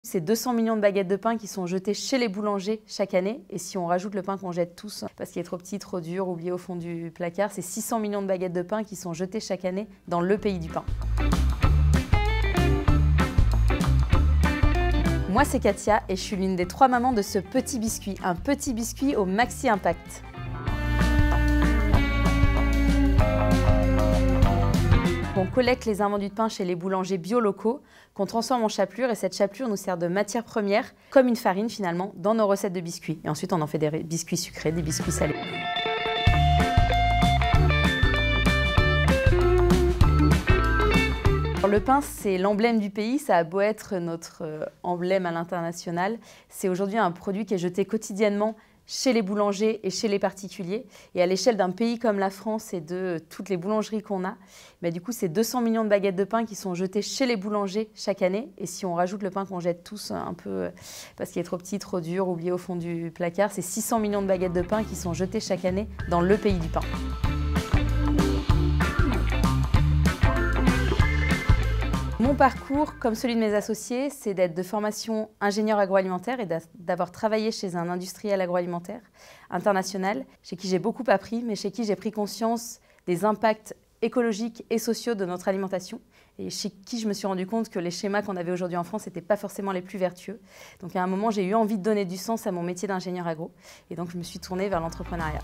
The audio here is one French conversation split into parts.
C'est 200 millions de baguettes de pain qui sont jetées chez les boulangers chaque année. Et si on rajoute le pain qu'on jette tous, parce qu'il est trop petit, trop dur, oublié au fond du placard, c'est 600 millions de baguettes de pain qui sont jetées chaque année dans le pays du pain. Moi, c'est Katia et je suis l'une des 3 mamans de ce petit biscuit, un petit biscuit au maxi impact. On collecte les invendus de pain chez les boulangers bio locaux, qu'on transforme en chapelure, et cette chapelure nous sert de matière première, comme une farine finalement, dans nos recettes de biscuits. Et ensuite, on en fait des biscuits sucrés, des biscuits salés. Le pain, c'est l'emblème du pays, ça a beau être notre emblème à l'international. C'est aujourd'hui un produit qui est jeté quotidiennement chez les boulangers et chez les particuliers. Et à l'échelle d'un pays comme la France et de toutes les boulangeries qu'on a, du coup, c'est 200 millions de baguettes de pain qui sont jetées chez les boulangers chaque année. Et si on rajoute le pain qu'on jette tous un peu parce qu'il est trop petit, trop dur, oublié au fond du placard, c'est 600 millions de baguettes de pain qui sont jetées chaque année dans le pays du pain. Mon parcours, comme celui de mes associés, c'est d'être de formation ingénieur agroalimentaire et d'avoir travaillé chez un industriel agroalimentaire international, chez qui j'ai beaucoup appris, mais chez qui j'ai pris conscience des impacts écologiques et sociaux de notre alimentation, et chez qui je me suis rendu compte que les schémas qu'on avait aujourd'hui en France n'étaient pas forcément les plus vertueux. Donc à un moment, j'ai eu envie de donner du sens à mon métier d'ingénieur agro, et donc je me suis tournée vers l'entrepreneuriat.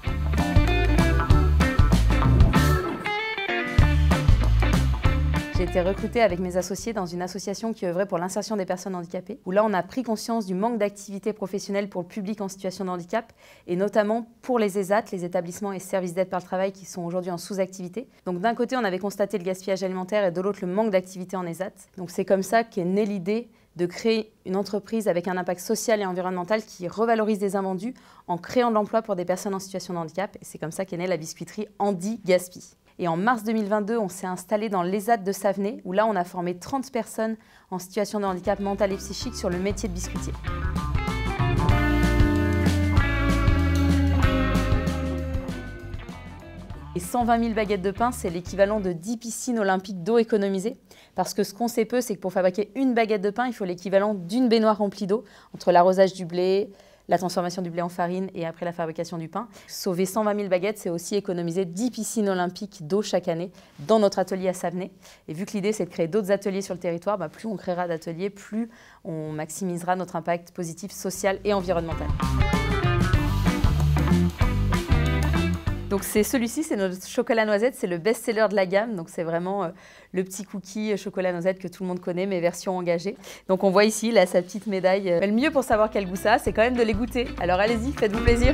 J'ai été recrutée avec mes associés dans une association qui œuvrait pour l'insertion des personnes handicapées, où là on a pris conscience du manque d'activité professionnelle pour le public en situation de handicap, et notamment pour les ESAT, les établissements et services d'aide par le travail qui sont aujourd'hui en sous-activité. Donc d'un côté on avait constaté le gaspillage alimentaire et de l'autre le manque d'activité en ESAT. Donc c'est comme ça qu'est née l'idée de créer une entreprise avec un impact social et environnemental qui revalorise des invendus en créant de l'emploi pour des personnes en situation de handicap. Et c'est comme ça qu'est née la biscuiterie Andy Gaspi. Et en mars 2022, on s'est installé dans l'ESAT de Savenay, où là, on a formé 30 personnes en situation de handicap mental et psychique sur le métier de biscuitier. Et 120 000 baguettes de pain, c'est l'équivalent de 10 piscines olympiques d'eau économisée. Parce que ce qu'on sait peu, c'est que pour fabriquer une baguette de pain, il faut l'équivalent d'une baignoire remplie d'eau, entre l'arrosage du blé, la transformation du blé en farine et après la fabrication du pain. Sauver 120 000 baguettes, c'est aussi économiser 10 piscines olympiques d'eau chaque année dans notre atelier à Savenay. Et vu que l'idée, c'est de créer d'autres ateliers sur le territoire, plus on créera d'ateliers, plus on maximisera notre impact positif social et environnemental. Donc c'est celui-ci, c'est notre chocolat noisette, c'est le best-seller de la gamme. Donc c'est vraiment le petit cookie chocolat noisette que tout le monde connaît, mais version engagée. Donc on voit ici là, sa petite médaille. Mais le mieux pour savoir quel goût ça a, c'est quand même de les goûter. Alors allez-y, faites-vous plaisir.